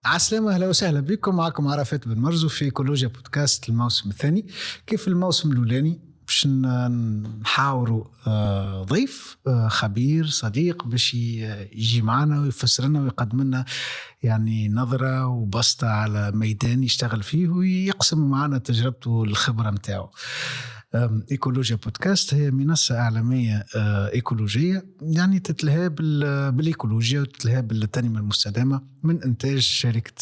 عسلامة، أهلا وسهلا بكم. معكم عرفات بن مرزو في إيكولوجيا بودكاست الموسم الثاني. كيف الموسم الأولاني باش نحاوروا ضيف خبير صديق باش يجي معنا ويفسر لنا ويقدم لنا يعني نظرة وبسطة على ميدان يشتغل فيه ويقسم معنا تجربته والخبرة متاعه. إيكولوجيا بودكاست هي منصة إعلامية إيكولوجية، يعني تتلهى بالإيكولوجيا وتتلهى بالتنمية المستدامة من إنتاج شركة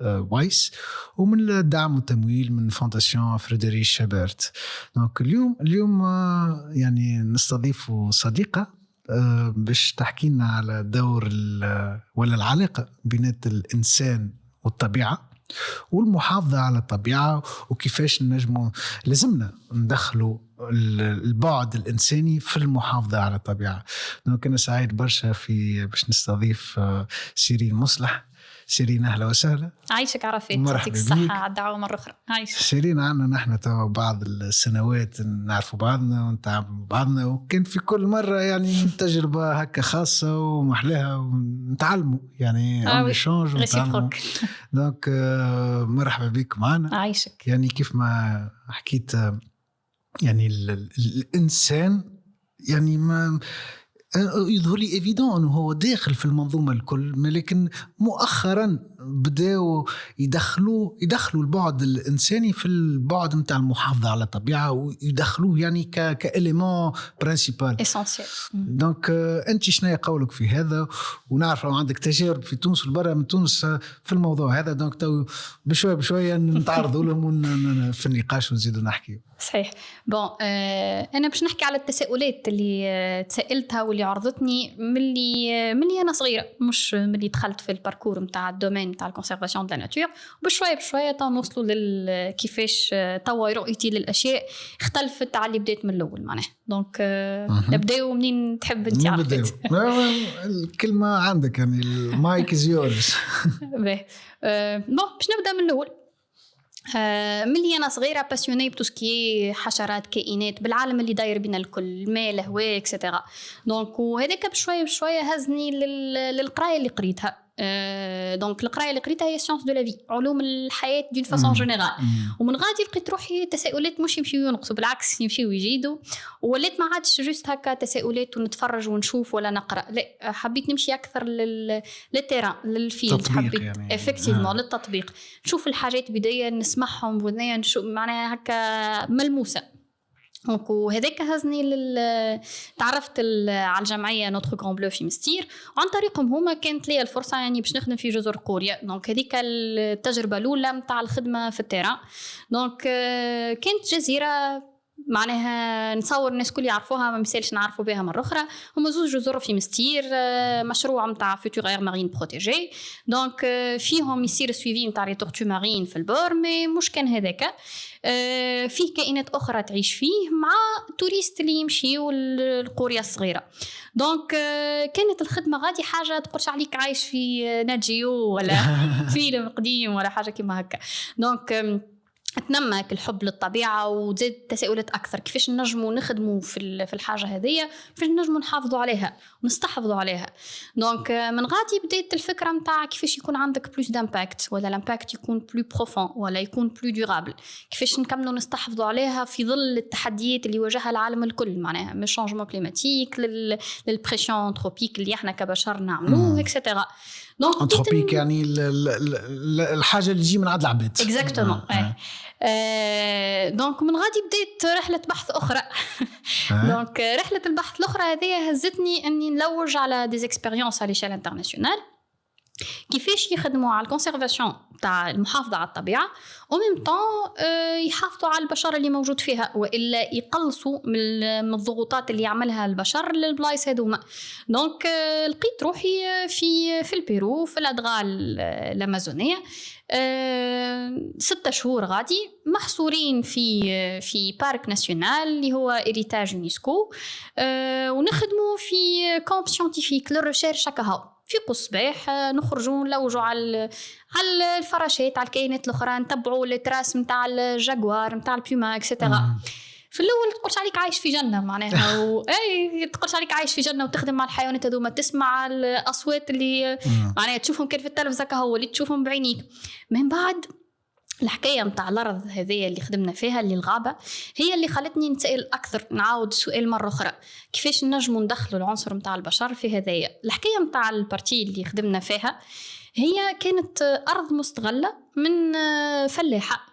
وايس ومن الدعم والتمويل من فونداسيون فريدريش شابرت. دونك اليوم يعني نستضيف صديقة باش تحكي لنا على دور ولا العلاقة بين الإنسان والطبيعة والمحافظة على الطبيعة وكيفاش لازمنا ندخلوا البعد الإنساني في المحافظة على الطبيعة. دونك أنا سعيد برشا باش نستضيف سيرين مصلح. سيرين أهلا وسهلا. عايشك عرفات، يعطيك الصحة على الدعوة مرة أخرى. عايشك سيرين. عنا نحن تو بعض السنوات نعرفوا بعضنا ونتعامل بعضنا، وكان في كل مرة يعني تجربة هكا خاصة ومحلاها ونتعلموا يعني شونج ونتعلموا. دونك مرحبا بك معنا. عايشك. يعني كيف ما حكيت يعني الإنسان يعني ما يظهر لي إيفيدون أنه هو داخل في المنظومة الكل، لكن مؤخرا بدأوا يدخلوا البعد الإنساني في البعد متاع المحافظة على الطبيعة ويدخلوه يعني كإليمون برينسيبال إسانسيال. دونك أنت شنو قولك في هذا؟ ونعرف عندك تجارب في تونس والبرا من تونس في الموضوع هذا، دونك تو بشوية نتعرضوا لهم في النقاش ونزيدوا نحكي. صحيح. أنا باش نحكي على التساؤلات اللي تسألتها واللي عرضتني ملي أنا صغيرة، مش ملي دخلت في الباركور متاع الدومين متاع الكونسيرفاسيون دو لا ناتور. بشوية نوصلوا كيفاش توا رؤيتي للأشياء اختلفت على اللي بديت من الأول معناه. دونك نبداو منين تحب أنت عرفت؟ الكلمة عندك يعني المايك is yours. باش نبدأ من الأول. ملي أنا صغيرة باسيوني بتوسكي حشرات كائنات بالعالم اللي داير بينا الكل، الماء الهواء اكسترا. دونك وهذاك بشوية هزني للقراية اللي قريتها. دونك القرايه اللي قريتها هي سيونس دو لا في، علوم الحياه دون فاسون جينيرال. ومن غادي لقيت روحي تساؤلات مش يمشيو ينقصوا، بالعكس يمشيو يزيدوا، وليت ما عادش جوست هكا تساؤلات ونتفرج ونشوف ولا نقرا، لا حبيت نمشي اكثر للتيران للفيلد، حبيت يعني افكتيفمون للتطبيق، نشوف الحاجات بدايه نسمعهم بودنيا، نشوف معناها هكا ملموسه. وهذاك هزني تعرفت على الجمعيه نوتر غران بلو في مستير، وعن طريقهم هما كانت لي الفرصه يعني باش نخدم في جزر قوريا. دونك هذيك التجربه الاولى نتاع الخدمه في التيران. دونك كانت جزيره معناها نصور الناس كل يعرفوها، ما مثالش نعرفوا بها مرة أخرى. هم زوج جزر في مستير، مشروع متاع فيتور غير مارين بروتيجي. دونك فيهم يصير سويفي متاع لي تورتو مارين في البور، مي مش كان هذاك. فيه كائنات أخرى تعيش فيه مع توريست اللي يمشيوا القرية الصغيرة. دونك كانت الخدمة غادي حاجة تقولش عليك عايش في ناجيو ولا فيلم قديم ولا حاجة كما هكا. دونك تنمى الحب للطبيعة وزاد تساؤلات أكثر، كيفاش نجموا نخدموا في الحاجة هذه، كيفاش نجموا نحافظوا عليها ونستحفظوا عليها. دونك من غادي بدأت الفكرة متاع كيفاش يكون عندك بلوس دامباكت، ولا الامباكت يكون بلو بروفون ولا يكون بلو دورابل، كيفاش نكملوا نستحفظوا عليها في ظل التحديات اللي واجهها العالم الكل، معناها من الشانجمون كليماتيك للبريسيون انتروبيك اللي احنا كبشر نعملوه اكسترا. دونك انتروبيك يعني الحاجة اللي تجي من عند العباد. اكزاكتومون. دونك من غادي بديت رحلة بحث أخرى. دونك رحلة البحث الأخرى هذه هزتني أني نلوج على ديز إكسبيريونس على شال انترناسيونال، كيفاش يخدموا على الكونسيرفاسيون تاع المحافظة على الطبيعة ومن طون يحافظوا على البشر اللي موجود فيها، وإلا يقلصوا من الضغوطات اللي يعملها البشر للبلايص هذوما. دونك لقيت روحي في البيرو في الأدغال الأمازونية، 6 شهور غادي محصورين في بارك ناسيونال اللي هو إريتاج يونسكو، ونخدموا في كامب سيانتيفيك للريشيرش هكا في قصباح، نخرجوا نلوجوا على الفراشات، على الكائنات الاخرى، نتبعوا التراس نتاع الجاغوار نتاع البيوما اكسترا. في الاول تقولش عليك عايش في جنه معناها اي تقولش عليك عايش في جنه وتخدم مع الحيوانات هذوما، تسمع الاصوات اللي معناها تشوفهم كيف في التلفزه هو اللي تشوفهم بعينيك. من بعد الحكايه متاع الارض هذه اللي خدمنا فيها اللي الغابه هي اللي خلتني نسال اكثر، نعاود سؤال مره اخرى كيفاش نجموا ندخلوا العنصر متاع البشر في هذايا. الحكايه متاع البارتي اللي خدمنا فيها هي كانت ارض مستغله من فلاحه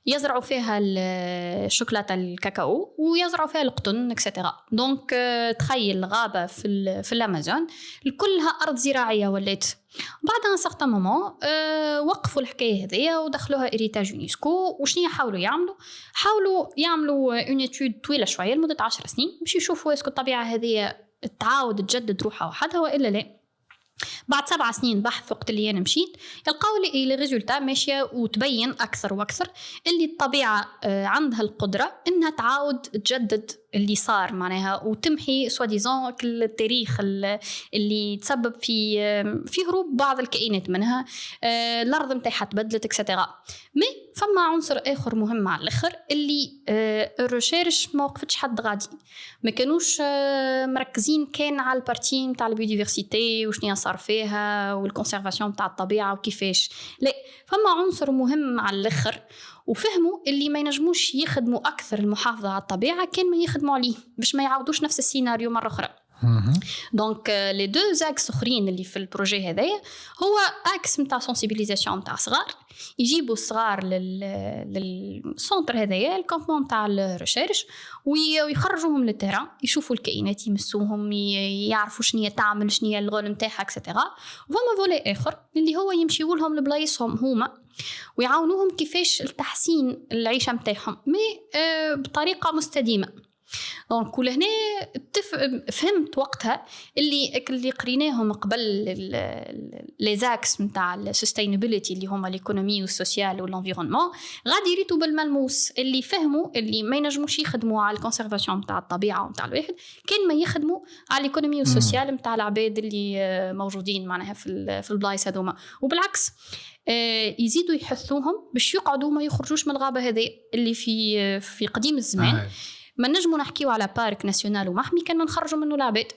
يزرعوا فيها الشوكولاتة الكاكاو ويزرعوا فيها القطن اكسترا. دونك تخيل غابة في الأمازون كلها أرض زراعية ولات. بعد ان سارتان مومون وقفوا الحكايه هذيا ودخلوها إريتاج يونسكو. وشنيا حاولوا يعملوا اون ايتود طويله شويه لمده 10 سنين باش يشوفوا اسكو الطبيعه هذه تعاود تجدد روحها وحدها والا لا. بعد 7 سنين بحث وقت اللي أنا مشيت يلقاو لي ريزولتا ماشية وتبين أكثر وأكثر اللي الطبيعة عندها القدرة إنها تعاود تجدد اللي صار معناها وتمحي سواديزون التاريخ اللي تسبب في هروب بعض الكائنات منها. الأرض متاعها تبدلت اكسترا. مي فما عنصر آخر مهم على الآخر اللي الريشيرش ما وقفتش حد غادي، ما كانوش مركزين كان على البارتي متاع البيوديفرسيتي وشنيا صار فيها والكونسيرفاسيون متاع الطبيعة وكيفاش لا. فما عنصر مهم على الآخر وفهموا اللي ما ينجموش يخدموا أكثر المحافظة على الطبيعة كان ما يخدموا عليه باش ما يعاودوش نفس السيناريو مرة أخرى. دونك لي دو اكس اخرين اللي في البروجي هذايا هو اكس نتاع سنسيبيليزاسيون نتاع صغار، يجيبوا الصغار للسونتر هذايا الكامبون نتاع الريشيرش ويخرجوهم للتيران يشوفوا الكائنات يمسوهم يعرفوا شنو تعمل شنو الغول نتاعها اكسترا. وفما فولي اخر اللي هو يمشيوا لهم لبلايصهم هما ويعاونوهم كيفاش التحسين العيشه نتاعهم مي بطريقه مستديمه. دونك ولهنا فهمت وقتها اللي قريناهم قبل لي زاكس نتاع السستينابيليتي اللي هما الايكونومي والسوسيال والانفيرونمون غادي يريتوا بالملموس، اللي فهموا اللي ما ينجموش يخدموا على الكونسيرفاسيون نتاع الطبيعه ونتاع الواحد كان ما يخدموا على الايكونومي والسوسيال نتاع العباد اللي موجودين معناها في البلايص هذوما. وبالعكس يزيدوا يحثوهم باش يقعدوا ما يخرجوش من الغابه هذه اللي في قديم الزمان ما نجمو نحكيو على بارك ناسيونال ومحمي كنا نخرجوا منه العباد.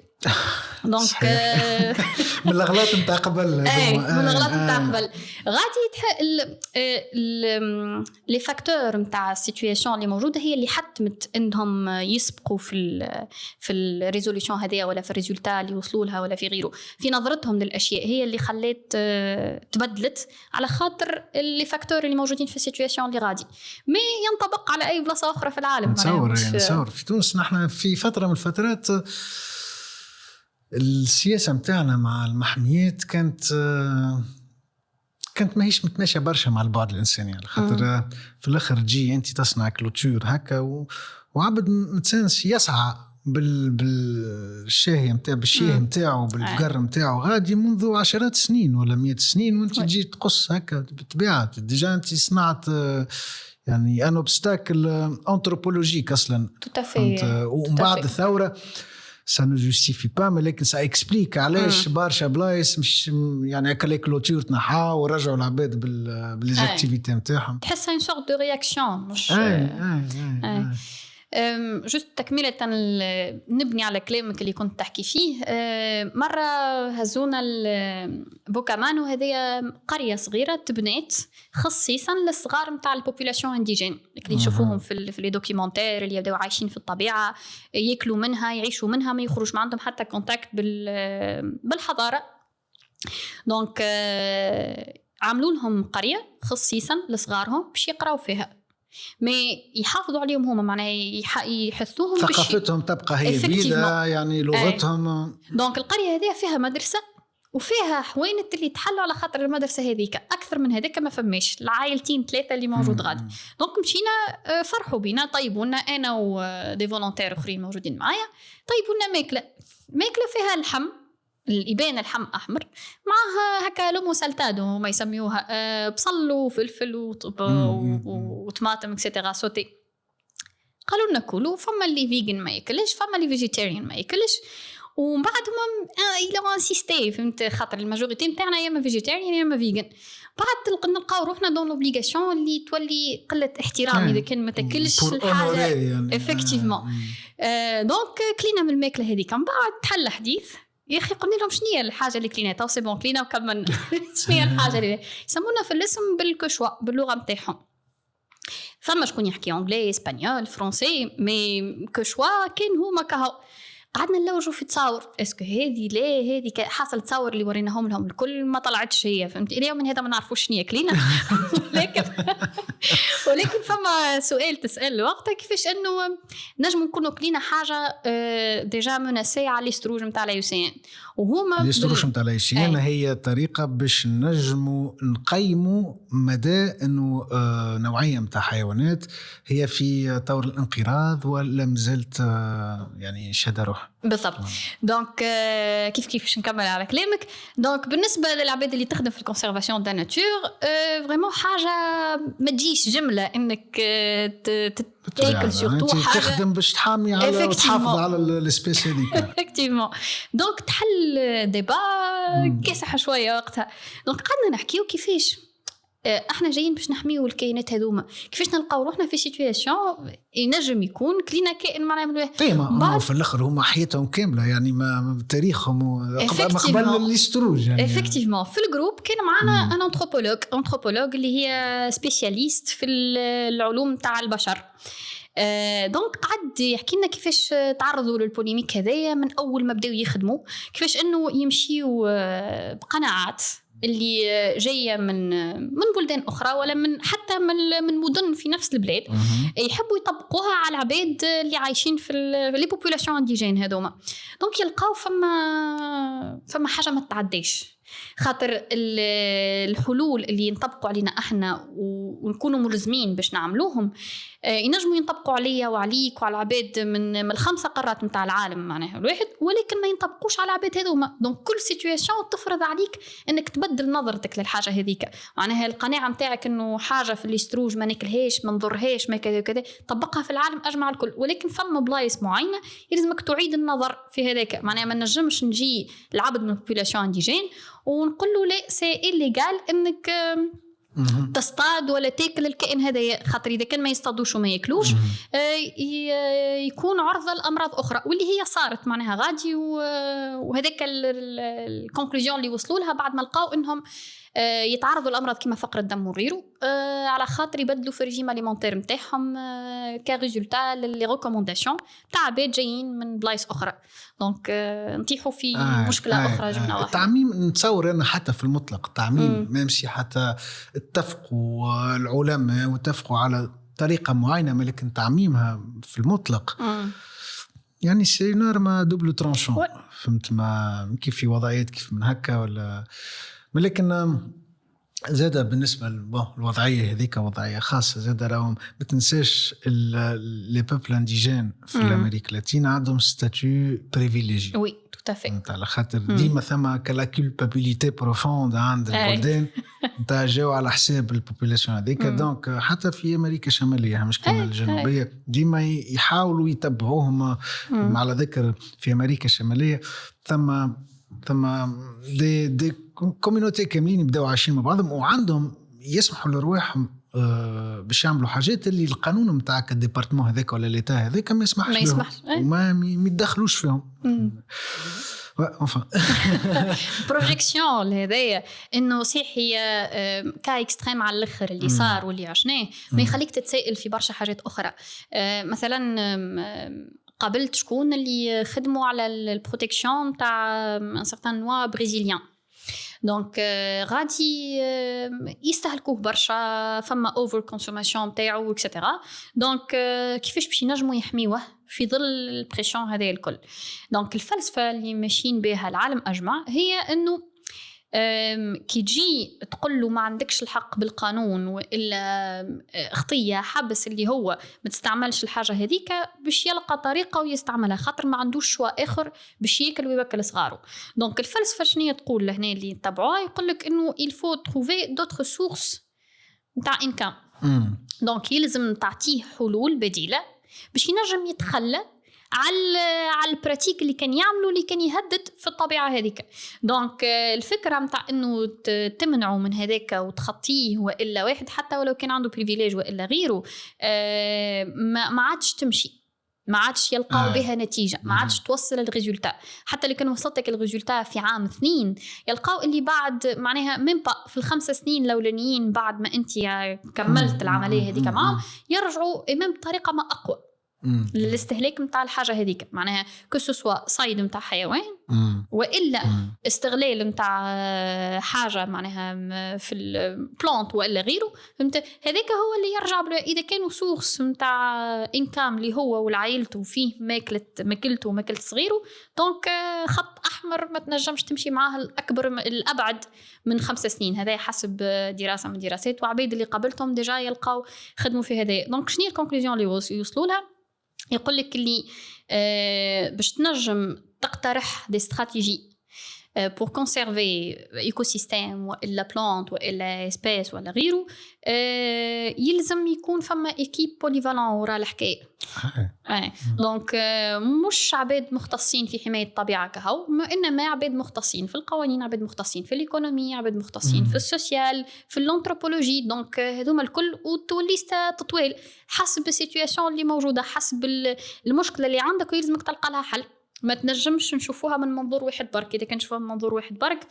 دونك من الأغلاط نتاع قبل من الأغلاط نتاع قبل غادي لي فاكتور نتاع السيتوياسيون اللي موجوده هي اللي حتمت انهم يسبقوا في الريزوليوشن هذه ولا في الريزولتا اللي وصلوا لها ولا في غيره. في نظرتهم للاشياء هي اللي خلت تبدلت على خاطر لي فاكتور اللي موجودين في السيتوياسيون اللي غادي ما ينطبق على اي بلاصه اخرى في العالم. نتصور في تونس نحن في فتره من الفترات السياسة متاعنا مع المحميات كانت ماهيش متماشية برشا مع البعد الإنساني، على خاطر في الآخر تجي أنت تصنع كلوتور هكا وعبد متسانس يسعى بالشاهي متاع بالشيه متاعه بالبقر متاعه غادي منذ 10 سنين ولا 100 سنين وانت تجي تقص هكا بالطبيعة ديجا انت صنعت يعني ان اوبستاكل انثروبولوجيك اصلا. ومن بعد الثورة ça ne justifie pas mais لكن ça explique علاش برشا بلايص مش يعني هكا لي كلوتور تنحاو ورجعوا العباد بالزاكتيفيتي نتاعهم. تحسها une sorte de réaction مش جست تكملة نبني على كلامك اللي كنت تحكي فيه. مرة هزونا البوكامانو هذه قرية صغيرة تبنيت خصيصا للصغار متاع البوبولاسيون انديجين اللي نشوفوهم في لي دوكيومنتير اللي يبداو عايشين في الطبيعة ياكلوا منها يعيشوا منها ما يخرج ما عندهم حتى كونتاكت بالحضارة. دونك عملوا لهم قرية خصيصا لصغارهم باش يقراوا فيها ما يحافظوا عليهم هما معناها يحثوهم ثقافتهم تبقى هي بيدا يعني لغتهم. دونك القرية هذه فيها مدرسة وفيها حوينت اللي تحلوا على خاطر المدرسة هذيك أكثر من هذيك ما فماش العائلتين 3 اللي موجود غادي. دونك مشينا فرحوا بينا طيبونا أنا ودي فولونتير أخرين موجودين معايا طيبونا ماكلة فيها اللحم الإبان اللحم أحمر معها هكا لومو سالتادو ما يسميوها بصل وفلفل وطماطم اكسترا سوتي. قالوا لنا كلوا فما اللي فيجن ما ياكلش فما اللي فيجيتيريان ما ياكلش ومن بعد ما الى انسيستي فهمت خاطر الماجوريتي نتاعنا يا اما فيجيتيريان يا اما فيجن بعد نلقاو روحنا دون اوبليغاسيون اللي تولي قله احترام اذا كان ما تاكلش الحاجه يعني. افكتيفمون دونك كلينا من الماكله هذيك من بعد تحل حديث يا اخي قلنا لهم شنو هي الحاجه اللي كليناها سي بون كلينا وكملنا شنو هي الحاجه اللي يسمونا في الاسم بالكشوا باللغه نتاعهم فما شكون يحكي انجلي اسبانيول فرونسي مي كشوا كان هما كهو قعدنا نلوجوا في تصاور اسكو هذه لا هذه حاصل تصاور اللي وريناهم لهم الكل ما طلعتش هي فهمت اليوم من هذا ما نعرفوش شنو كلينا ولكن فما سؤال تسأل وقتها كيفاش انه نجم نكونوا كلينا حاجه ديجا مناسيه على الاستروج نتاع اليوسين وهما الاستروج نتاع اليوسين هي طريقه باش نجموا نقيموا مدى انه نوعيه نتاع حيوانات هي في طور الانقراض ولا مازالت يعني شاده روح بالضبط دونك كيف نكمل على كلامك دونك بالنسبه للعباد اللي تخدم في الكونسيرفاسيون دا ناتور فريمون حاجه ما تجيش جمله انك تاكل سورتو حاجه تخدم باش تحامي على وتحافظ على السبيس هذيك افكتيفمون دونك تحل ديبا كاسح شويه وقتها دونك قعدنا نحكيو كيفاش احنا جايين باش نحميو الكائنات هذوما كيفاش نلقاو روحنا في سيتوياسيون ينجم يكون كلينا كائن معناها ما في الاخر هما حياتهم كامله يعني ما تاريخهم قبل الاستروج يعني افكتيفمون في الجروب كان معنا ان انثروبولوج اللي هي سبيسياليست في العلوم تاع البشر دونك قعد يحكي لنا كيفاش تعرضوا للبوليميك هذايا من اول ما بداو يخدموا كيفاش انه يمشيوا بقناعات اللي جايه من بلدان اخرى ولا من حتى من مدن في نفس البلاد يحبوا يطبقوها على العباد اللي عايشين في لي بوبولاسيون انديجين هذوما دونك يلقاو فما حاجه ما تعديش خاطر الحلول اللي ينطبقوا علينا احنا ونكونوا ملزمين باش نعملوهم ينجموا ينطبقوا عليا وعليك وعلى العباد من الخمسه قارات نتاع العالم معناها الواحد ولكن ما ينطبقوش على العباد هذوما دونك كل سيتوياسيون تفرض عليك انك تبدل نظرتك للحاجه هذيك معناها القناعه نتاعك انه حاجه في الاستروج ما ناكلهاش ما نضرهاش ما كذا كذا طبقها في العالم اجمع الكل ولكن فما بلايص معينه يلزمك تعيد النظر في هذاك معناها ما نجمش نجي العبد من البوبولاسيون انديجين ونقول له لا سي إليغال انك تصطاد ولا تاكل الكائن هذا خاطر اذا كان ما يصطادوش وما ياكلوش يكون عرضه لامراض اخرى واللي هي صارت معناها غادي وهذاك الكونكلوزيون اللي وصلوا لها بعد ما لقاو انهم يتعرضوا لامراض كما فقر الدم والريرو على خاطر يبدلوا في الريجيم اليمونتير نتاعهم كريزولتا لي ريكومونداسيون تاع عباد جايين من بلايص اخرى دونك نطيحوا في مشكله اخرى جبنا واحد التعميم نتصور انا حتى في المطلق التعميم ما يمشي حتى اتفقوا العلماء واتفقوا على طريقه معينه لكن تعميمها في المطلق يعني سي نورما دوبل ترانشون فهمت ما كيف في وضعيات كيف من هكا ولا لكن زاد بالنسبة للوضعية هذيك وضعية خاصة زاد راهم ما تنساش لي بوبل انديجين في الأمريكا اللاتينية عندهم ستاتيو بريفيليجي وي توتافي على خاطر ديما ثما كلا كولبابيليتي بروفوند عند البلدان نتاع جاو على حساب البوبولاسيون هذيك دونك حتى في أمريكا الشمالية مش كما الجنوبية ديما يحاولوا يتبعوهم على ذكر في أمريكا الشمالية ثم دي كوميونيتي كاملين يبداو عايشين مع بعضهم وعندهم يسمحوا لرواحهم باش يعملوا حاجات اللي القانون نتاعك الديبارتمون هذاك ولا ليتا هذاك ما يسمحش وما يتدخلوش فيهم بروجيكسيون هذايا انه صحيح هي كا اكستريم على الاخر اللي صار واللي عشناه ما يخليك تتسائل في برشا حاجات اخرى مثلا قابلت شكون اللي خدموا على البروتكسيون تاع ان سيغتان نوا بريزيليان دونك غادي يستهلكوه برشا فما اوفر كونسوماسيون تاعو اكسيتيرا دونك كيفاش باش ينجموا يحميوه في ظل البريسيون هذه الكل دونك الفلسفه اللي ماشيين بها العالم اجمع هي انه كي تجي تقول له ما عندكش الحق بالقانون وإلا خطية حبس اللي هو ما تستعملش الحاجة هذيك باش يلقى طريقة ويستعملها خاطر ما عندوش شواء آخر باش يأكل ويبكل صغاره دونك الفلسفة شنية تقول لهنا اللي يتبعوها يقولك إنه il faut trouver d'autres sources نتاع income دونك يلزم تعطيه حلول بديلة باش ينجم يتخلى على البراتيك اللي كان يعملوا اللي كان يهدد في الطبيعه هذيك. دونك الفكره متاع انه تمنعوا من هذاك وتخطيه والا واحد حتى ولو كان عنده بريفيليج والا غيره ما عادش تمشي، ما عادش يلقاو بها نتيجه، ما عادش توصل الريزولتا. حتى لو كان وصلتك الريزولتا في عام 2 يلقاو اللي بعد معناها من في ال5 سنين الاولانيين بعد ما انت كملت العمليه هذيك معهم يرجعوا امام بطريقه ما اقوى للاستهلاك متاع الحاجه هذيك. معناها كسوسوا صيد متاع حيوان والا استغلال متاع حاجه معناها في البلانت والا غيره، فهمت؟ هذاك هو اللي يرجع اذا كانوا سورس متاع انكام اللي هو والعائلته فيه ماكلته وماكلت صغيره. دونك خط احمر ما تنجمش تمشي معاه الابعد من 5 سنين. هذا حسب دراسه من دراسات وعبيد اللي قابلتهم ديجا يلقاو خدموا في هذا. دونك شنو الكونكلوزيون اللي يوصلوا لها؟ يقول لك اللي باش تنجم تقترح دي استراتيجي pour conserver écosystème ولا بلانت ولا اسبيس ولا غيره يلزم يكون فما ايكيب بوليفالون ورا الحكايه. دونك مش عباد مختصين في حمايه الطبيعه كهو، انما عباد مختصين في القوانين، عباد مختصين في الايكونومي، عباد مختصين في السوسيال، في الانثروبولوجي. دونك هذوما الكل وتوليستا تطويل حسب السيتوياسيون اللي موجوده، حسب المشكله اللي عندك ويلزمك تلقى لها حل. ما تنجمش نشوفوها من منظور واحد برك. إذا كان نشوفوها من منظور واحد برك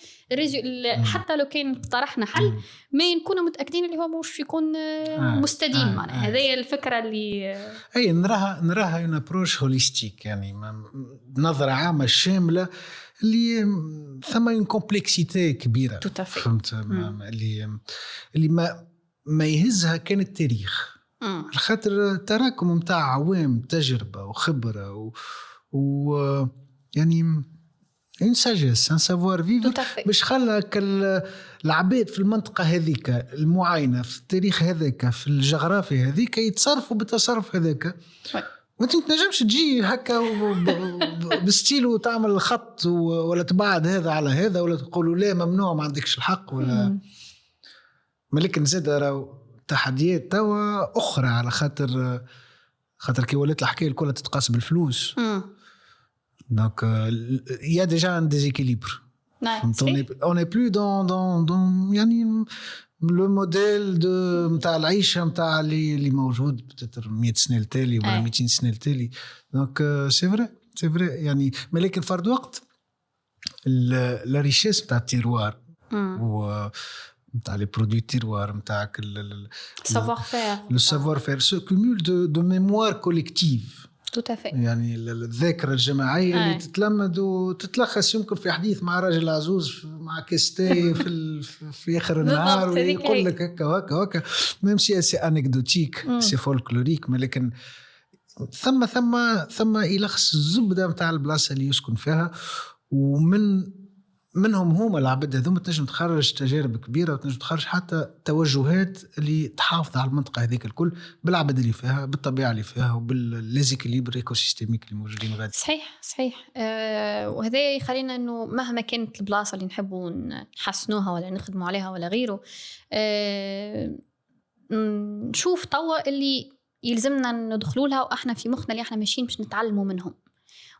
حتى لو كان اقترحنا حل ما نكونوا متأكدين اللي هو مش يكون مستديم. معناها هذه الفكرة اللي أي نراها une approche holistique، يعني نظرة عامة شاملة اللي ثم une complexité كبيرة. فهمت؟ اللي ما يهزها كان التاريخ، الخاطر تراكم متاع عوام تجربة وخبرة و يعني une sagesse un savoir vivre باش خلاك العباد في المنطقة هذيك المعينة في التاريخ هذاك في الجغرافيا هذيك يتصرفوا بالتصرف هذاك. وانت متنجمش تجي هكا بستيل وتعمل الخط ولا تبعد هذا على هذا ولا تقولوا لا ممنوع ما عندكش الحق ولا ملك نزيد. راهو تحديات توا أخرى على خاطر كي ولات الحكاية الكل تتقاس بالفلوس. Donc il y a déjà un déséquilibre. On n'est plus dans يعني le modèle de متاع العيشة متاع اللي موجود peut-être 100 سنة التالي ولا 200 سنة التالي. Donc c'est vrai يعني ولكن فرد وقت la richesse متاع التيروار و متاع les produits terroir متاعك le savoir-faire se cumule de mémoire collective. يعني الذاكرة الجماعية اللي تتلمد وتتلخص يمكن في حديث مع راجل عزوز مع كاستي في آخر النهار ويقول لك هكا ميم سي أنكدوتيك سي فولكلوريك، ولكن ثم يلخص الزبدة متاع البلاصة اللي يسكن فيها. منهم هما العباد هذوما تنجم تخرج تجارب كبيرة وتنجم تخرج حتى توجهات اللي تحافظ على المنطقة هذيك الكل بالعباد اللي فيها بالطبيعة اللي فيها وبالليزيكيليبر ايكوسيستيميك اللي موجودين غادي. صحيح. وهذا يخلينا انه مهما كانت البلاصة اللي نحبوا نحسنوها ولا نخدموا عليها ولا غيره نشوف طوى اللي يلزمنا ندخلوا لها واحنا في مخنا اللي احنا ماشيين باش نتعلموا منهم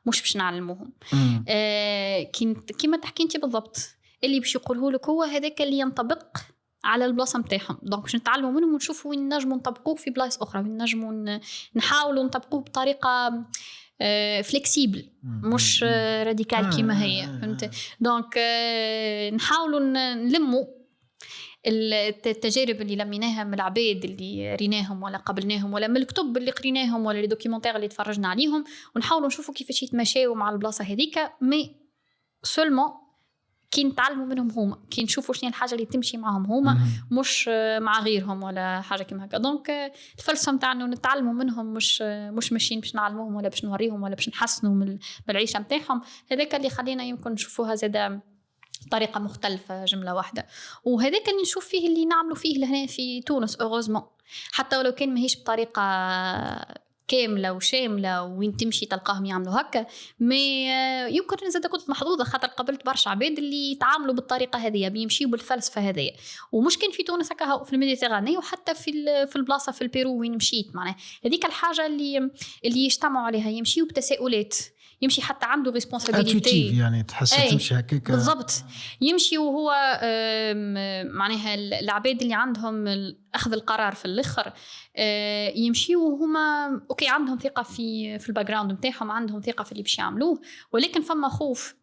مش باش نعلموهم. كيما تحكي انت بالضبط اللي باش يقوله لك هو هذاك اللي ينطبق على البلاصه نتاعهم. دونك باش نتعلموا منهم ونشوفوا وين نجموا نطبقوه في بلايص اخرى، وين نجموا نحاولوا نطبقوه بطريقه فليكسيبل مش راديكال كيما هي. فهمت؟ دونك نحاولوا نلموا التجارب اللي لميناها من العباد اللي ريناهم ولا قبلناهم ولا من الكتب اللي قريناهم ولا الدوكيومنتير اللي تفرجنا عليهم، ونحاولوا نشوفوا كيفاش يتماشاوا مع البلاصه هذيك. مي سولمون كي نتعلموا منهم هما، كي نشوفوا شنو الحاجه اللي تمشي معهم هما مش مع غيرهم ولا حاجه كيما هكا. دونك الفلسفه نتاعنا نتعلموا منهم مش ماشيين باش نعلموهم ولا باش نوريهم ولا باش نحسنوا من العيشه نتاعهم. هذاك اللي خلينا يمكن نشوفوها زاده طريقة مختلفة جملة واحدة. وهذاك اللي نشوف فيه اللي نعملوا فيه لهنا في تونس أوغوزمون، حتى ولو كان ماهيش بطريقة كامله وشامله وين تمشي تلقاهم يعملوا هكا. مي يمكن انا زاد كنت محظوظه خاطر قابلت برشا عباد اللي يتعاملوا بالطريقه هذه، بيمشيوا بالفلسفه هذه. ومش كان في تونس هكا، في الميديتيراني وحتى في البلاصه في البيرو وين مشيت، معناها هذيك الحاجه اللي يجتمعوا عليها، يمشيوا بتساؤلات، يمشي حتى عنده ريسبونسابيلتي، يعني تحس تمشي هكاك بالضبط. يمشي وهو معناها العباد اللي عندهم اخذ القرار في الاخر يمشي وهما اوكي عندهم ثقه في الباك جراوند نتاعهم، عندهم ثقه في اللي باش يعملوه، ولكن فما خوف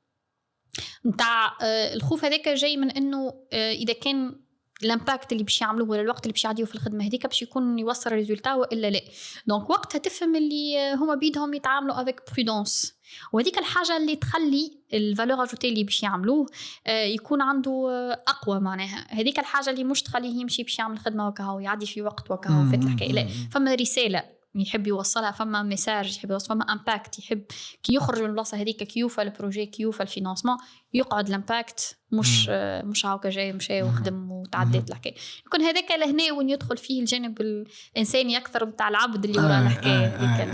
نتاع الخوف هذاك جاي من انه اذا كان الامباكت اللي باش يعملوه ولا الوقت اللي باش يعديوه في الخدمه هذيك باش يكون يوصل ريزولتا والا لا. دونك وقتها تفهم اللي هما بيدهم يتعاملوا افيك برودونس، وهذيك الحاجه اللي تخلي الفالور اجوتي اللي باش يعملوه يكون عنده اقوى. معناها هذيك الحاجه اللي مش تخليه يمشي باش يعمل خدمه وكاو يعدي في وقت وكاو فات الحكايه، لا فما رساله يحب يوصلها، فما ميساج يحب يوصل، فما امباكت يحب كي يخرج من البلاصه هذيك، كي يوفى البروجي، كي يوفى الفينانسمون، يقعد الامباكت مش هاكا جاي مشى وخدم وتعديت الحكايه. يكون هذاك لهنا وين يدخل فيه الجانب الانساني اكثر نتاع العبد اللي ورا الحكايه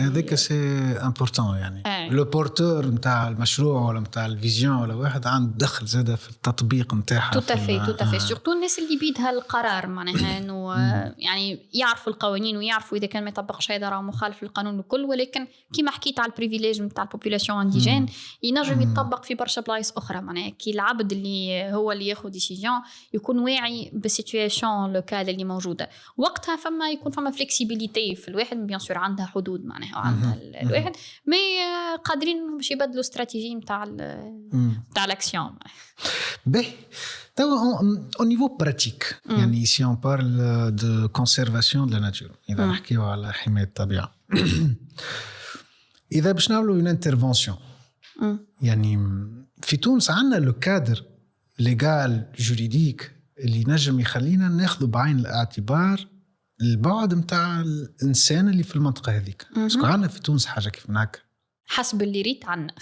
هذاك سي امبورطون يعني لو بورتور نتاع المشروع ولا نتاع الفيزيون ولا واحد عنده دخل زاده في التطبيق نتاعها توتافي سورتو الناس اللي بيدها القرار معناها انه يعني يعرفوا القوانين ويعرفوا اذا كان ما يطبقش هذا راه مخالف للقانون الكل، ولكن كيما حكيت على البريفيليج نتاع البوبولاسيون انديجين ينجم يطبق في برشا بلايص اخرى. معناها كي العبد اللي هو اللي ياخذ ديسيجن يكون واعي بالسيتوياسيون لوكال اللي موجوده، وقتها يكون فما فليكسيبيليتي في الواحد، بيان سور عندها حدود معناها عندها الواحد، مي قادرين باش يبدلوا استراتيجي نتاع الاكسيون. باهي توا au niveau pratique يعني si on parle de conservation de la nature، اذا نحكيو على حمايه الطبيعه اذا باش نعملوا une intervention يعني في تونس عندنا لو كادر ليغال جوريديك اللي نجم يخلينا ناخذ بعين الاعتبار البعد متاع الانسان اللي في المنطقه هذيك. اسكو عندنا في تونس حاجه كيف هناك؟ حسب اللي ريت عنا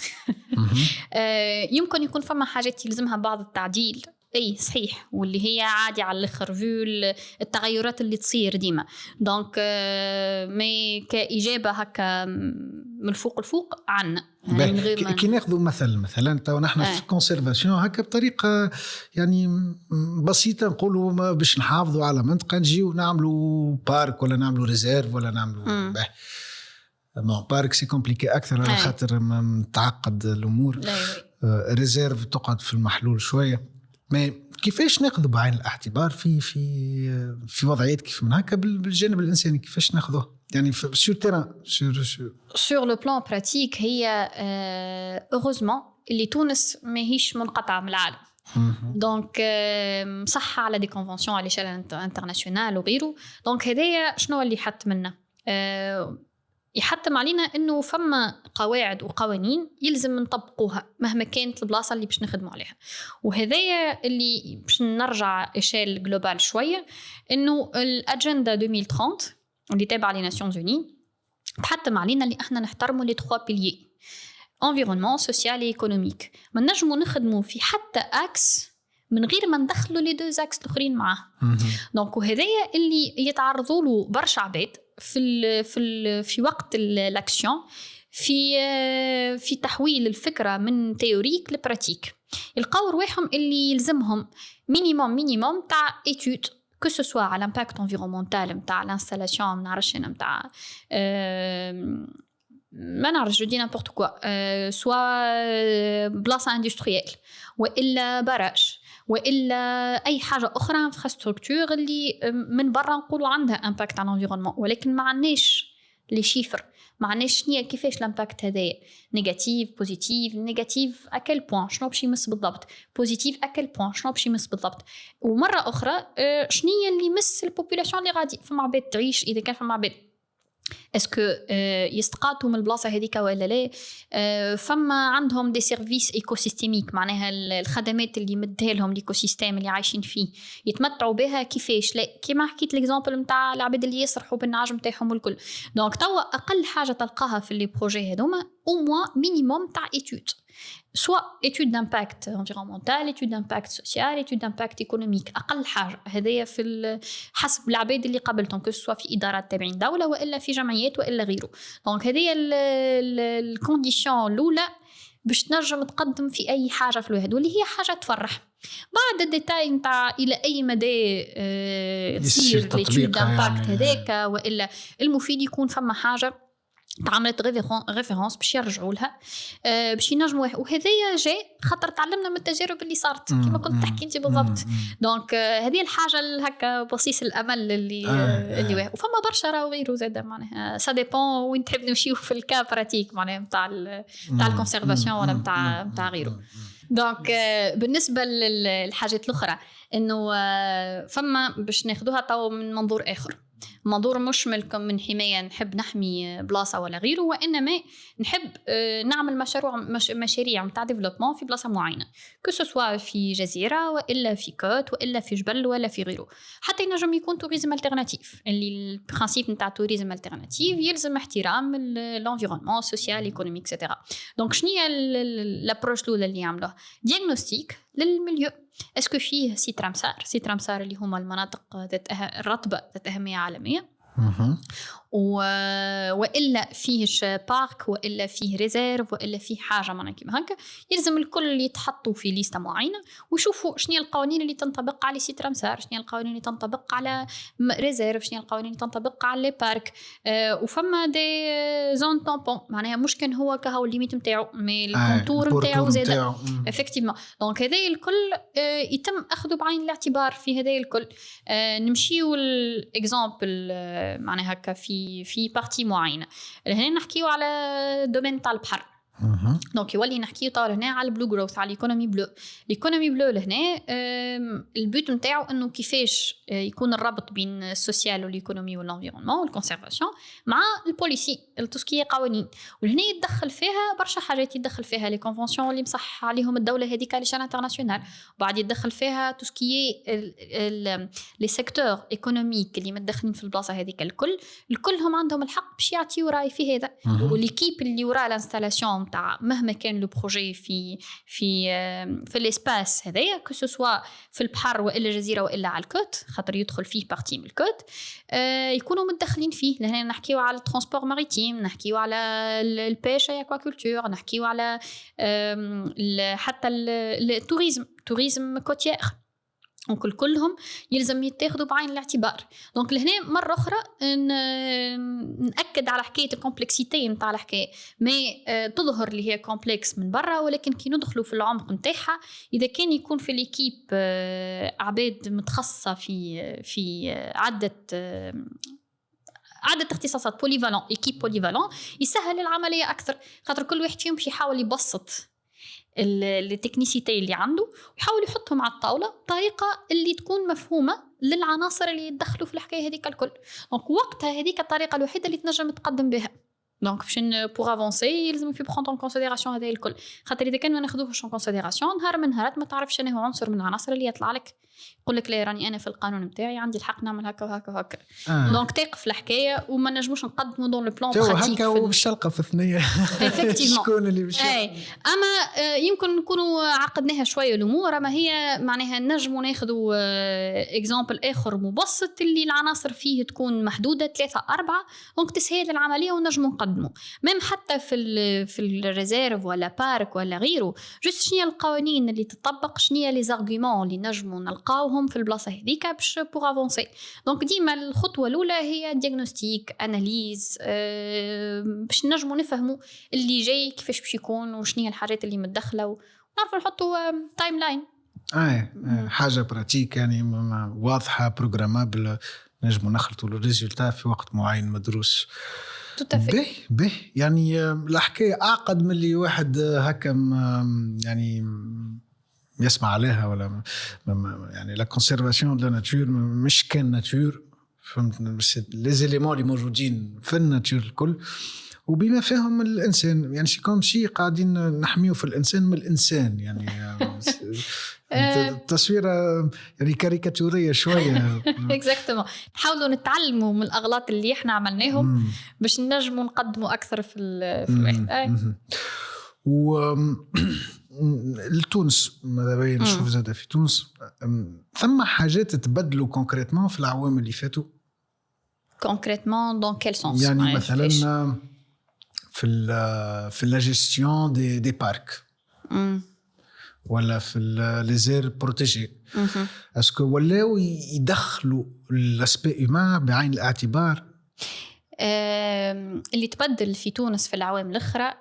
يمكن يكون فما حاجات يلزمها بعض التعديل، اي صحيح، واللي هي عادي على الاخر فيو التغيرات اللي تصير ديما. دونك مي كاجابه هكا من الفوق عنا يعني من غير كي ناخذوا مثلا تو نحن في كونسيرفاسيون هكا بطريقه يعني بسيطه، نقولوا باش نحافظوا على منطقه نجيو نعملوا بارك ولا نعملوا ريزيرف ولا نعملوا بارك سي كومبليكي اكثر على خاطر متعقد الامور. ريزيرف تقعد في المحلول شويه. ما كيفاش ناخذ بعين الاعتبار في وضعيات كيف من هكا بالجانب الانساني؟ كيفاش ناخذوه يعني سور تيران سور لو بلان براتيك؟ هي اوغوزمون اللي تونس ماهيش منقطعه من العالم. دونك صح على دي كونفنسيون على شان انترناسيونال وغيره. دونك هدايا شنو اللي حط منا يحتم علينا انه فما قواعد وقوانين يلزم نطبقوها مهما كانت البلاصه اللي باش نخدموا عليها. وهذايا اللي باش نرجع اشال جلوبال شويه، انه الاجنده 2030 اللي تابعه لي ناسيونز اوني تحتم علينا اللي احنا نحترموا لي 3 بيليي انفيرونمون سوسيال ايكونوميك. ما نجموا نخدموا في حتى اكس من غير ما ندخلوا لي دو اكس الاخرين معاه. دونك وهذايا اللي يتعرضوا له برشا عباد في وقت الاكسيون، في تحويل الفكره من تيوريك لبراتيك. يلقاو رواحهم اللي يلزمهم مينيموم تاع ايتود que ce soit على l'impact environnemental نتاع الانستالاسيون، ما نعرفش انا نتاع ما نعرف جو دي نابورت كوا، سوا بلاصه اندستريال والا براج والا اي حاجه اخرى انفراستركتور اللي من برا نقولوا عندها امباكت على الانفيرونمون، ولكن ما عندناش لي شيفر، ما عندناش شنو كيفاش الامباكت هذا نيجاتيف بوزيتيف. نيجاتيف اكل بوين شنو باش يمس بالضبط، بوزيتيف اكل بوين شنو باش يمس بالضبط. ومره اخرى شنو اللي يمس البوبولاسيون اللي غادي فما عباد تعيش، اذا كان فما عباد اسكو يستقاطوا من البلاصه هذيك ولا لا. فما عندهم دي سيرفيس ايكو سيستيميك، معناها الخدمات اللي مدها لهم الايكو سيستيم اللي عايشين فيه يتمتعوا بها كيفاش لا. كيما حكيت ليكزامبل نتاع العباد اللي يسرحوا بالنعاج نتاعهم والكل. دونك توا اقل حاجه تلقاها في لي بروجي هذوما au moins minimum تاع étude soit étude d'impact environnemental, étude d'impact social, étude d'impact économique. أقل حاجة هذايا في حسب العباد اللي قابلتهم كو سوا في إدارات تابعين دولة وإلا في جمعيات وإلا غيره. دونك هذايا الكونديشن الأولى باش تنجم تقدم في أي حاجة في الواحد واللي هي حاجة تفرح. بعد الديتاي نتاع إلى أي مدى تصير l'étude d'impact هذاك وإلا المفيد يكون فما حاجة تعملت ريفيرونس باش يرجعوا لها باش ينجموا وهذايا جاء خاطر تعلمنا من التجارب اللي صارت كما كنت تحكي انت بالضبط. دونك هذه الحاجه هكا بصيص الامل اللي وفما برشا راهو غيره زاد معناها سا ديبون وين تحب نمشيو في الكا براتيك معناها نتاع الكونسيرفاسيون ولا نتاع غيره. دونك بالنسبه للحاجات الاخرى انه فما باش ناخذوها تو من منظور اخر، منظور مش من حماية نحب نحمي بلاصة ولا غيره، وإنما نحب نعمل مشاريع متاع ديفلوبمون في بلاصة معينة كسوا في جزيرة وإلا في كوت وإلا في جبل ولا في غيره. حتى ينجم يكون توريزم الترناتيف اللي البرانسيب نتاع توريزم الترناتيف يلزم احترام الانفيرونمون سوسيال ايكونوميك اكسترا. دونك شنو هي الابروش الاولى اللي يعملوها؟ دياغنوستيك للمليو. اسكو فيه سيت رامسار اللي هما المناطق الرطبة ذات أهمية عالمية وإلا فيهش بارك وإلا فيه ريزيرف وإلا فيه حاجة معنا كيما هكا. يلزم الكل يتحطوا في ليستة معينة ويشوفوا شنو القوانين اللي تنطبق على سيت رامسار، شنو القوانين اللي تنطبق على ريزيرف، شنو القوانين اللي تنطبق على بارك. وفما دي زون طامبون معناها مش كان هو كهو الليميت نتاعو مي الكونتور نتاعو زاد افكتيفمون. دونك هذا الكل يتم اخذه بعين الاعتبار في هذا الكل. نمشيو الاكزامبل معناها هكا في بارتي معينه. هنا نحكيو على دومين تاع البحر. دونك يولي نحكيو طال هنا على البلو جروث، على الايكونومي بلو. الايكونومي بلو لهنا البوت نتاعو انه كيفاش يكون الربط بين السوسيال والايكونومي والانفيرونمون والكونسيرفاسيون مع البوليسي التسكيه قوانين. ولهنا يتدخل فيها برشا حاجات، يتدخل فيها لي كونفونسيون اللي مصح عليهم الدوله هذيك على شان انترناسيونال، وبعد يتدخل فيها تسكيه لي سيكتور ايكونوميك اللي متدخلين في البلاصه هذيك الكل هم عندهم الحق باش يعطيو راي في هذا. والليكيب اللي ورا الانستالاسيون تاع مهما كان لو بروجي في الاسباس هذايا كو سوا في البحر والا الجزيره والا على الكوت خاطر يدخل فيه بارتي من الكوت يكونوا متدخلين فيه. لهنا نحكيو على الترانسبور ماريتيم، نحكيو على البيش اكواكولتور، نحكيو على حتى التوريزم كوتيير. دونك كلهم يلزم يتاخذوا بعين الاعتبار. دونك لهنا مره اخرى ناكد على حكايه الكومبلكسيتي نتاع الحكايه، ما تظهر اللي هي كومبلكس من برا، ولكن كي ندخلوا في العمق نتاعها اذا كان يكون في ليكيب عباد متخصصه في عدة اختصاصات بوليفالون، ايكيب بوليفالون، يسهل العمليه اكثر خاطر كل واحد فيهم باش يحاول يبسط التكنيسيتي اللي عنده ويحاول يحطهم على الطاولة بطريقة اللي تكون مفهومة للعناصر اللي يدخلوا في الحكاية هذيك الكل. دونك وقتها هذيك الطريقة الوحيدة اللي تنجم تقدم بها. دونك باش بور افونسي يلزم في بروندر ان كونسيديراسيون هذا الكل، خاطر اذا كان ما ناخذوهش ان كونسيديراسيون نهار من نهارات ما تعرفش انا هو عنصر من العناصر اللي يطلع لك يقول لك لا راني انا في القانون نتاعي عندي الحق نعمل هكا وهكا وهكا. دونك تقف الحكايه وما نجموش نقدموا دون لو بلان براتيك هكا وبالشلقه في ثنيه شكون اللي باش اما يمكن نكونوا عقدناها شويه الامور، اما هي معناها نجموا ناخذوا اكزامبل اخر مبسط اللي العناصر فيه تكون محدوده 3 4 دونك تسهيل العمليه ونجموا نقدموا ميم حتى في الريزيرف ولا بارك ولا غيره. جست شنو القوانين اللي تطبق، شنو لي زارغومون اللي نجموا نلقاوهم في البلاصه هذيك باش بور افونسي. دونك ديما الخطوه الاولى هي دياغنوستيك اناليز باش نجموا نفهموا اللي جاي كيفاش باش يكون وشنو الحاجات اللي متدخله ونعرفوا نحطوا تايم لاين حاجه براتيك يعني واضحه بروغرامابل نجموا نخلطوا الريزولتا في وقت معين مدروس. به يعني الحكايه اعقد من اللي واحد هكا يعني يسمع عليها ولا يعني لا كونسيرفاسيون دو لا ناتور مش كان ناتور فهمت، بس لي زيليمون اللي موجودين في الناتور الكل وبما فيهم الإنسان، يعني كم شيء قاعدين نحميه في الإنسان من الإنسان يعني. التصويرة يعني كاريكاتورية شوية. اكزاكتومون. نحاولوا نتعلموا من الأغلاط اللي احنا عملناهم باش نجموا نقدموا أكثر في الواحد. و لتونس ماذا بين نشوف زادة في تونس ثم حاجات تبدلوا كونكريتمون في العوام اللي فاتوا. كونكريتمون دون كيل سونس؟ يعني مثلا في لا جيستيون دي بارك ولا في لي زير بروتيجي، اسكو ولاو يدخلوا الاسبي هيومان بعين الاعتبار؟ اللي تبدل في تونس في العوام الاخرى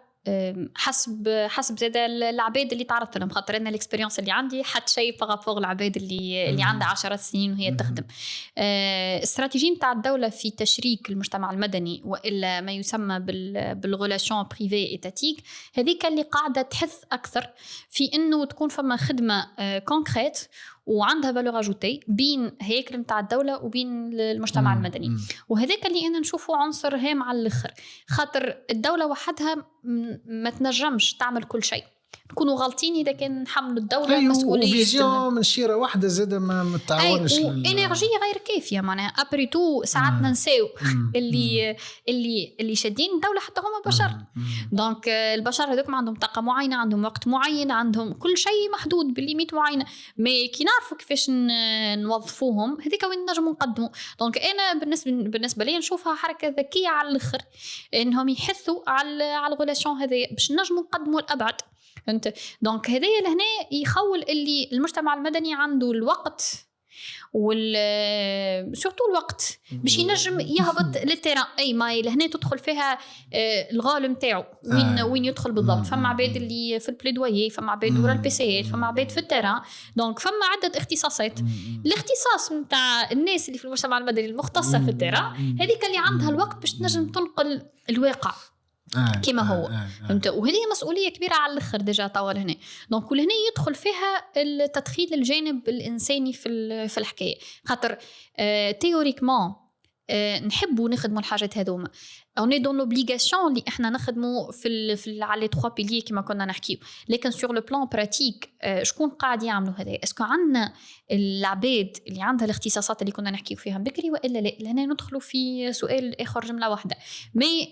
حسب زاد العباد اللي تعرضت لهم، خاطر انا الاكسبيرينس اللي عندي حتى شيء فوق العباد اللي عندها 10 سنين وهي تخدم. استراتيجيه نتاع الدوله في تشريك المجتمع المدني والا ما يسمى بالغولاسيون بريفي ايتاتيك، هذيك اللي قاعده تحث اكثر في انه تكون فما خدمه كونكريت وعندها فالور اجوتي بين هيكل نتاع الدوله وبين المجتمع المدني. وهذاك اللي انا نشوفه عنصر هام على الاخر، خاطر الدوله وحدها ما تنجمش تعمل كل شيء. نكونوا غلطين اذا كان نحملوا الدوله مسؤوليه فيزيون من شيره واحده زاده ما تعاونش، انرجيه غير كافيه معناها. ابري تو ساعات ننساو اللي شادين الدوله حتى هما بشر. دونك البشر هذوك ما عندهم طاقه معينه، عندهم وقت معين، عندهم كل شيء محدود بالليميت معينه، مي كي نعرفوا كيفاش نوظفوهم هذيك وين نجموا نقدموا. دونك انا بالنسبه لي نشوفها حركه ذكيه على الاخر انهم يحثوا على الغولاسيون هذه باش نجموا نقدموا الابعد. انت دونك هذايا لهنا يخول اللي المجتمع المدني عنده الوقت سورتو الوقت باش ينجم يهبط للتيران. اي ما لهنا تدخل فيها الغال نتاعو وين يدخل بالضبط. فما عباد اللي في البليدويي، فما عباد ورا البيسيات، فما عباد في التيران. دونك فما عده اختصاصات. الاختصاص نتاع الناس اللي في المجتمع المدني المختصه في التيران هذيك اللي عندها الوقت باش تنجم تنقل الواقع كما هو. فهمت؟ وهذه مسؤوليه كبيره على الاخر ديجا طول هنا. دونك كل هنا يدخل فيها التدخيل الجانب الانساني في الحكايه، خاطر تيوريكمون نحبوا نخدموا الحاجات هذوما، اوني دون لوبليغاسيون اللي احنا نخدموا في على لي 3 بيلي كما كنا نحكيو. لكن سور لو بلان براتيك شكون قاعد يعملوا هذا؟ اسكو عندنا العباد اللي عندها الاختصاصات اللي كنا نحكيو فيها بكري والا لا؟ لهنا ندخلوا في سؤال اخر جمله واحده. مي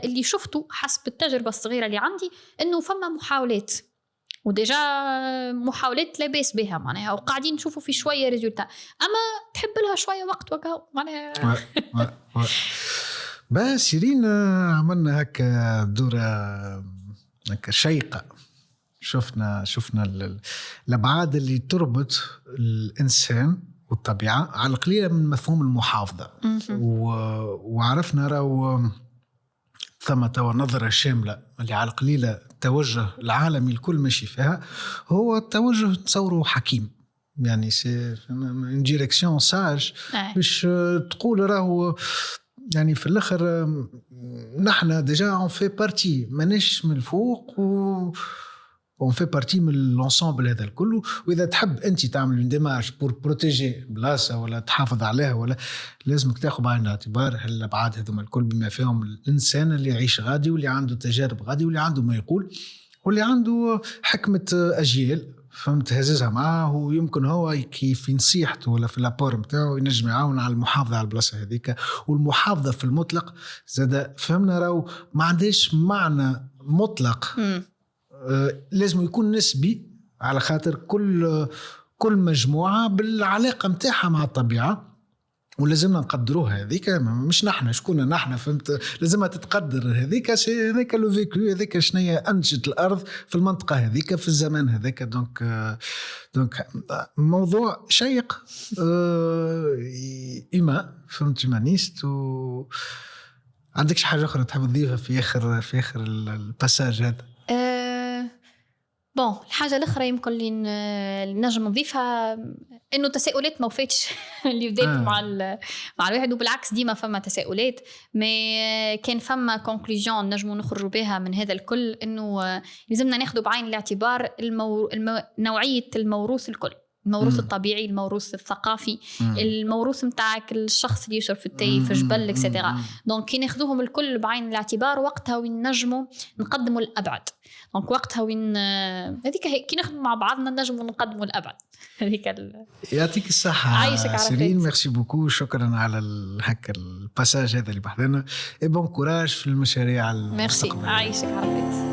اللي شفته حسب التجربه الصغيره اللي عندي انه فما محاولات، وديجا محاولات لا باس بها معناها، وقاعدين نشوفوا في شويه ريزولتا، اما تحب لها شويه وقت وكا معناها. بس شيرين عملنا هكا دورة هكا شيقة، شفنا الأبعاد اللي تربط الإنسان والطبيعة على القليلة من مفهوم المحافظة. وعرفنا راو ثم نظرة شاملة اللي على القليلة التوجه العالمي الكل ماشي فيها هو التوجه تصوره حكيم، يعني سي ان ديريكسيون ساج باش تقول راهو يعني في الاخر نحن ديجا اون في بارتي ماناش من الفوق اون في بارتي من لونسومبل هذا الكل. واذا تحب انت تعمل ديمارش بور بروتيجي بلاصه ولا تحافظ عليها ولا لازمك تاخذ بعين الاعتبار هالابعاد هذوما الكل بما فيهم الانسان اللي يعيش غادي واللي عنده تجارب غادي واللي عنده ما يقول واللي عنده حكمه اجيال فهمت هززها معاه، ويمكن هو كيف نصيحته ولا في لابور نتاعو ينجم يعاون على المحافظه على البلاصه هذيك. والمحافظه في المطلق زاد فهمنا راهو ما عندهاش معنى مطلق، لازم يكون نسبي على خاطر كل مجموعه بالعلاقه نتاعها مع الطبيعه، ولازمنا نقدروها هذيك. مش نحن شكون نحن فهمت، لازمها تتقدر هذيك هذيك لو فيكو هذيك شنية انتجت الارض في المنطقه هذيك في الزمان هذيك. دونك موضوع شيق إيما فهمت مانيست. و عندكش حاجه اخرى تحب تضيفها في اخر الباساج هذا؟ بون الحاجه الاخرى يمكن اللي نجم نضيفها انه تساؤلات ما وفاتش اللي بدات مع الواحد، وبالعكس ديما فما تساؤلات، ما كان فما كونكلوجن نجموا نخرجوا بها من هذا الكل انه لازمنا ناخذ بعين الاعتبار نوعيه الموروث الكل. الموروث الطبيعي، الموروث الثقافي، الموروث متاعك الشخص اللي يشرب في التاي في الجبل اكسترا. دونك كي ناخذوهم الكل بعين الاعتبار وقتها وين نجموا نقدموا الابعد. دونك وقتها وين هذيك كي نخدموا مع بعضنا نجموا نقدموا الابعد. هذيك يعطيك الصحة عايشك سيرين، ميرسي بوكو، شكرا على هكا الباساج هذا اللي بحثنا، اي بون كوراج في المشاريع المستقبلية. ميرسي عايشك عرفت.